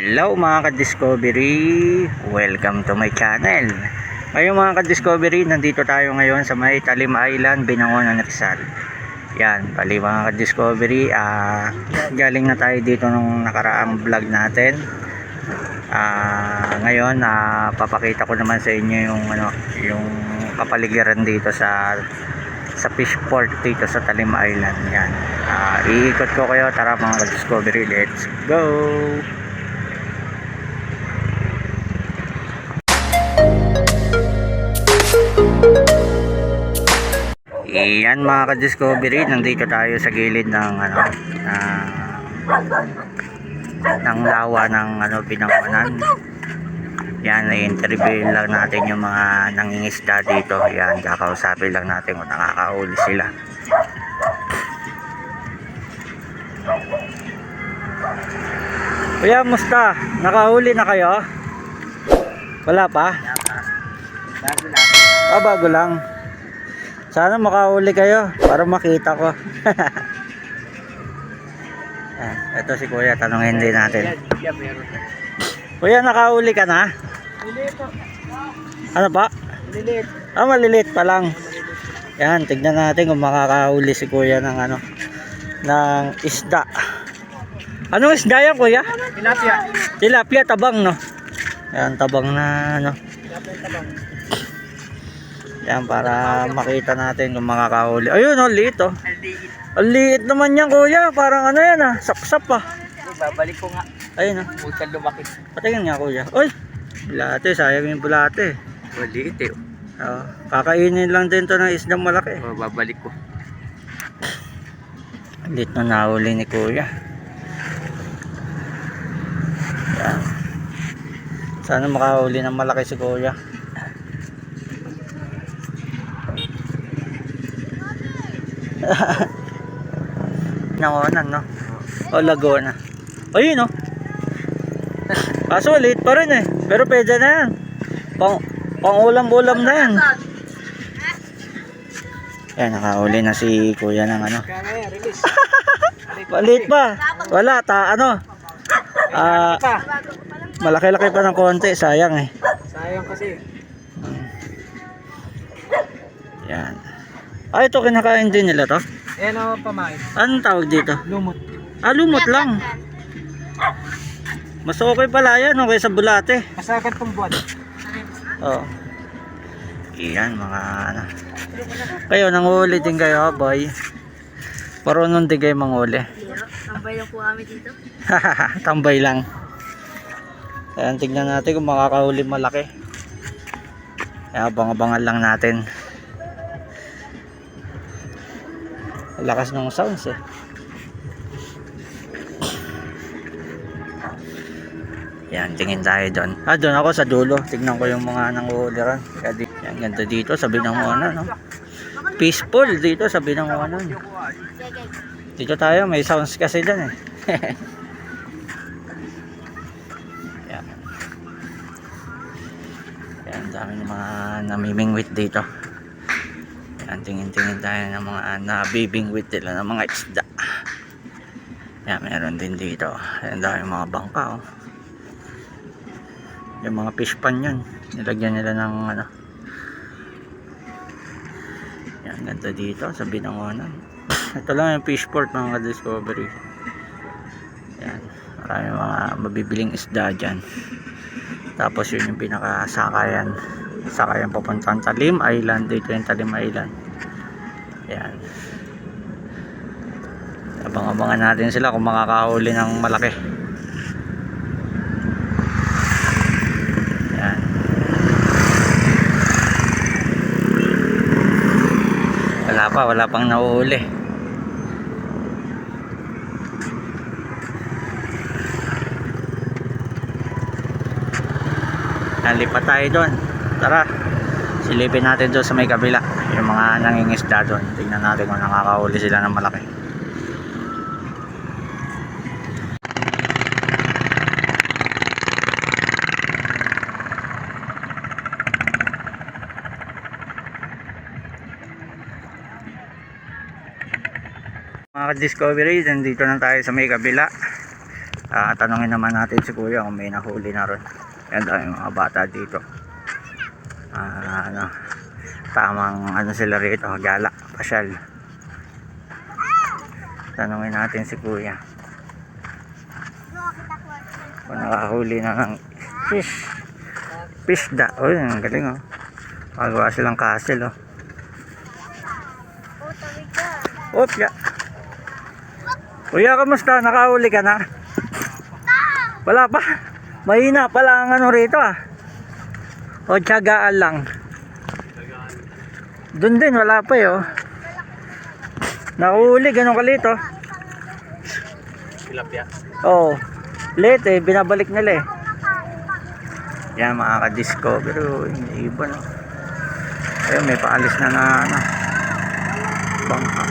Hello mga ka-discovery, welcome to my channel. Ngayon mga ka-discovery, nandito tayo ngayon sa may Talim Island, Binangonan, Rizal. Yan, bali mga ka-discovery, galing na tayo dito nung nakaraang vlog natin. Ngayon, papakita ko naman sa inyo yung kapaligiran dito sa fish port dito sa Talim Island. Yan, iikot ko kayo, tara mga ka-discovery, let's go! Iyan mga ka-discovery, nandito tayo sa gilid ng ng lawa ng Binangonan. Yan, i-interview lang natin yung mga nangingisda dito. Yan, kakausapin lang natin kung nakakahuli sila. Kuya, musta? Nakahuli na kayo? Wala pa? Bago lang. Bago lang. Sana makahuli kayo para makita ko. Ito si Kuya, tanungin din natin. Kuya, nakahuli ka na? Maliliit po. Ano pa? Maliliit. Maliliit pa lang. Yan, tignan natin kung makakahuli si Kuya ng ng isda. Anong isda yan, Kuya? Tilapia. Tilapia, tabang, no? Yan, tabang na, tabang. Yan, para makita natin kung makakahuli. Ayun, liit, oh. Ang liit naman yan, Kuya. Parang yan, sap-sap, babalik ko nga. Ayun, huwag ka lumaki. Patingin nga, Kuya. Uy, bulate, sayang yung bulate. Liit, kakainin lang din to ng isdang malaki. Babalik ko. Liit na nahuli ni Kuya. Yan. Sana makahuli ng malaki si Kuya. Nangonan, no? O Laguna. Ayun, no? Kaso liit pa rin, pero pwede na yan. Pang ulam-ulam na yan. Yan, nakahuli na si Kuya ng Maliit pa. Wala, malaki-laki pa ng konti, sayang sayang kasi. Yan. Ito kinakain din nila to? Pamain. Anong tawag dito? Lumot. Lumot lang. Mas okay pala yan, kaysa bulate. Masagat pang buwan. Iyan mga Kayo, nanguhuli din kayo, boy. Marunong din kayo manghuli. Tambay lang po kami dito. Tambay lang. Ayan, tignan natin kung makakahuli malaki. Kaya abang-abangan lang natin. Lakas ng sounds Yan, tingin tayo doon. Doon ako sa dulo. Tignan ko yung mga nanguhuliran. Yan, ganito dito sa Binangonan, no? Peaceful dito sa Binangonan. Dito tayo, may sounds kasi doon Yan. Yan, dami ng mga namimingwit dito. Yan, tingin-tingin tayo ng mga nabibingwit nila ng mga isda. Yan, meron din dito. Yan, dami mga bangka, yung mga fish pan yan, nilagyan nila ng yan, ganda dito sa Binangonan. Ito lang yung fish port mga ka-discovery. Yan, marami mga mabibiling isda dyan. Tapos yun yung pinakasakayan, sakayan papuntang Talim Island. Dito yung Talim Island. Yan, abang-abangan natin sila kung makakahuli ng malaki. Wala pang nauuli. Nalipat tayo doon. Tara, silipin natin doon sa may kabila yung mga nangingisda doon. Tingnan natin kung nakakahuli sila ng malaki. Mga ka-discovery, nandito na tayo sa may kabila. Tanungin naman natin si kuya kung may nahuli na ron. Yan tayo mga bata dito. Ano, tamang ano sila rito, gala, pasyal. Tanungin natin si kuya kung nakahuli na ng fish da. Oh, ang galing oh. Magawa silang castle oh. Oops, ya. Kuya, kamusta? Nakahuli ka na? Wala pa? Mahina pala ang ano rito ah. O tiyagaan lang. Doon din, wala pa eh oh. Nakahuli, ganun kalito. Tilapia. Oo. Late eh, binabalik nila eh. Yan mga ka-discover oh. Hindi iba no. Ayun, may paalis na na ano, bangka.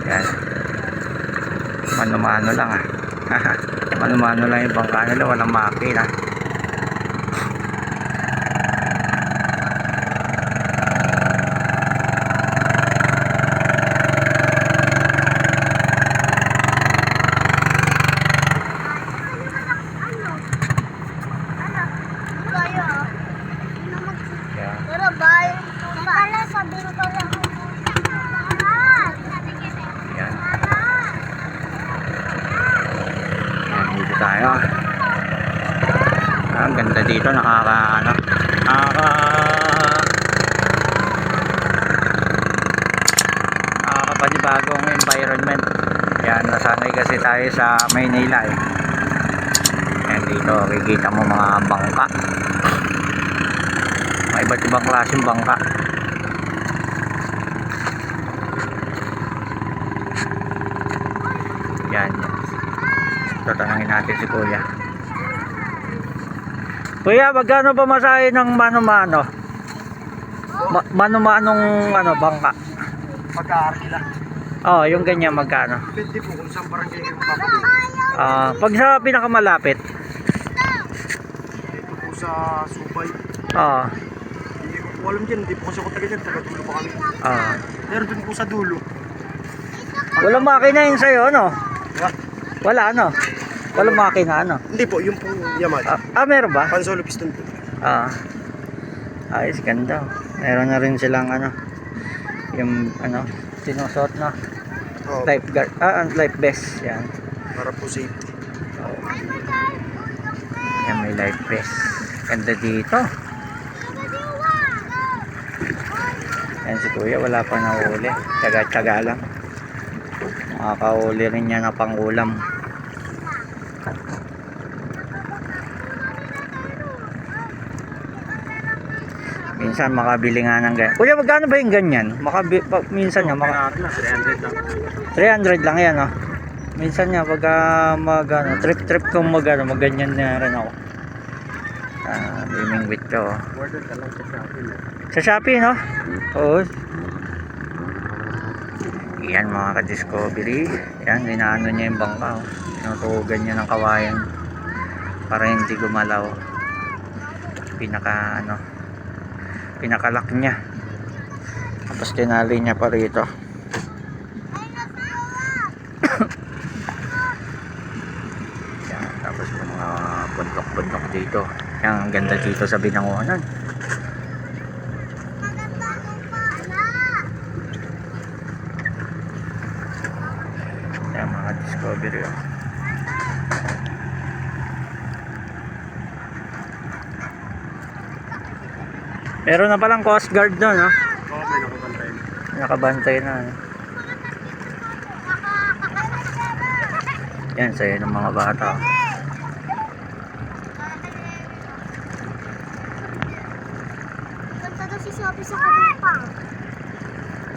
Yan. Mano-mano lang ah. Mano-mano lang yung bangka nila, walang makina. Tayo. Ang ganda dito, nakakapanibagong environment. Yan, nasanay kasi tayo sa Maynila eh. Yan dito, kikita mo mga bangka. Mga iba't ibang klaseng bangka. Yan, yan. Tatanungin natin si kuya. Kuya, magkano ba masahe ng mano-mano? Mano-manong ano, bangka? Pagka-arkila. Oh, yung ganyan magkano? Depende po kung saan barangay kayo papalito. Pag sa pinakamalapit. Dito po sa Subay. Hindi ko po alam dyan. Hindi po kasi ako taga dyan. Taga-dulo pa kami. Pero dun po sa dulo. Walang makina yun sa'yo, ano? What? Wala, ano? Walang makina, ano? Hindi po, yung pong Yamaha. Meron ba? Pansolo piston po. Ayos, ganda. Meron na rin silang, ano, yung, ano, sinusot na Oh, lifeguard, life vest. Yan. para po safety. Yan, may life vest. Ganda dito. Yan si kuya, wala pa nahuli. Tsaga-tsaga lang. Makakahuli rin niya na pangulam. Minsan makabili nga ng ganyan. Kuya, magkano ba yung ganyan? Minsan nga 300 lang. 300 lang yan, oh. Minsan nga pagka trip kong maganyan na rin ako. Limingwit ko, oh. Order ka lang sa Shopee. Sa Shopee, no? Oo. Yan mga ka-discovery. Yan, inaano niya yung bangka, oh. Tinutugan niya ng kawayan para hindi gumalaw. Pinakalak niya. Tapos tinali niya pa rito. Yan, tapos mga bundok-bundok dito. Yan, ang ganda dito sa Binangonan. Discovery oh. Meron na palang Coast Guard doon, no? Oo, may nakabantay. Nakabantay na. Ano? Yan, sa'yo ng mga bata. Punta daw si Sophie sa Kalupang.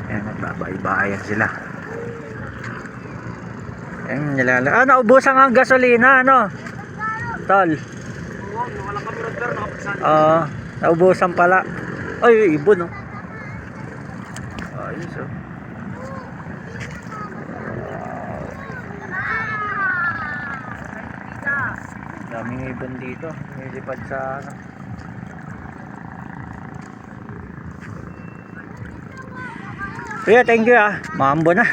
Yan, nagbabay-bayan sila. Yan, naubusan ang gasolina, ano? Tol. Oo, wala kami radar, nakapagsali. Naubusan pala. Ay, ibon, oh. Ayos, oh. Daming ibon dito. Nilipad sa ano. Kuya, thank you ah. Maambo na.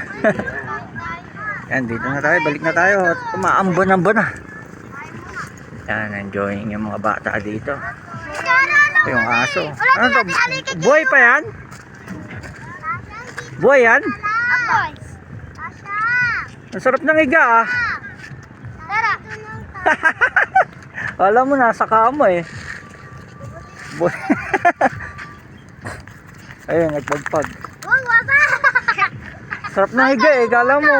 Yan, dito na tayo. Balik na tayo. Maambon-ambon na. Yan, enjoying yung mga bata dito. Yung aso. Ano to? Buhay pa yan? Buhay yan? Ang sarap ng higa ah. Tara. Alam mo, nasa kamo eh. Ayun, nagpagpag. Wow, waba. Sarap ng higa eh. Kala mo.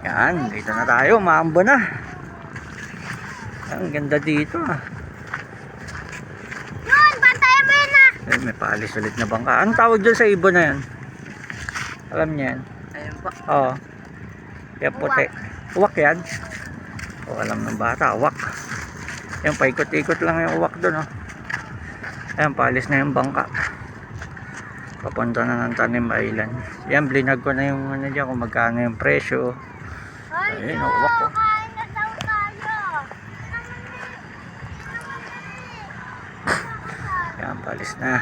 Yan, dito na tayo. Maambo na. Ang ganda dito ah. Yun, bantayan mo yun ah. Ay, may paalis ulit na bangka. Anong tawag dyan sa ibon na yan? Alam niya yan? Ayun po. Oo. Kaya puti. Uwak yan? O, alam ng bata. Uwak. Yan, paikot-ikot lang yung uwak doon. Oh. Ayan, paalis na yung bangka. Papunta na ng Tanim Island. Yan, blinag ko na yung ano dyan, kung magkano yung presyo. Ayun, uwak ko. Kain na daw tayo. Yan, paalis na.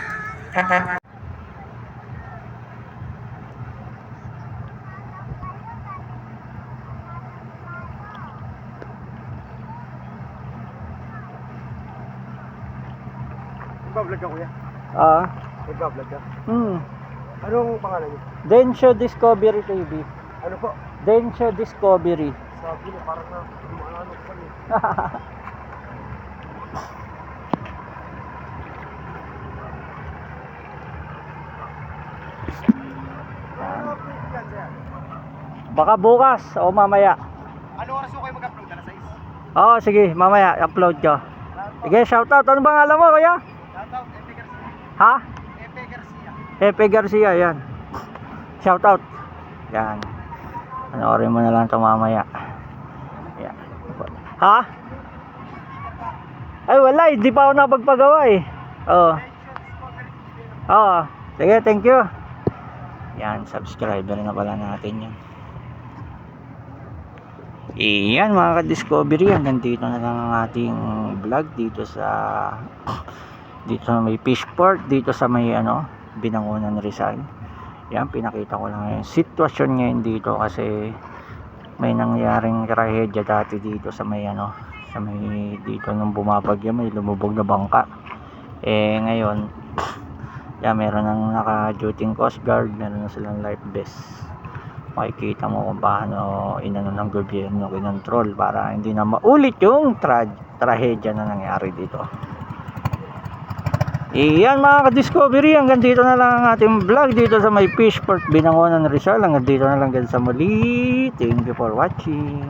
Nagbablog ka, kuya? Nagbablog ka? Anong pangalan niyo? Densho Discovery TV. Ano po? Densho Discovery. Sabi niya, parang na, ano ko niya. Baka bukas o mamaya. Ano oras mo kayo mag-upload? Alas 6? Oo, sige, mamaya upload ko. Sige, shoutout. Ano bang alam mo, kuya? Shoutout, Epe Garcia. Ha? Epe Garcia. Epe Garcia, yan. Shoutout. Yan. Panoorin mo na lang ito mamaya. Yan. Ha? Ay, wala. Hindi pa ako napagpagawa eh. Oo. Oo. Sige, thank you. Yan, subscriber na pala natin yan. Iyan mga ka-discovery, hanggang dito na lang ang ating vlog dito sa may Fishport, dito sa may Binangonan, Rizal. Yan, pinakita ko lang yung sitwasyon ngayon dito kasi may nangyaring trahedya dati dito sa may dito nung bumabagyo, may lumubog na bangka. Ngayon yan, meron ng naka-duty Coast Guard, meron na silang life vest. Makikita mo kung paano inano ng gobyerno kinontrol para hindi na maulit yung trahedya na nangyari dito. Iyan mga ka-discovery, hanggang dito na lang ang ating vlog dito sa may Fishport, Binangonan, Rizal. Hanggang dito na lang sa muli. Thank you for watching.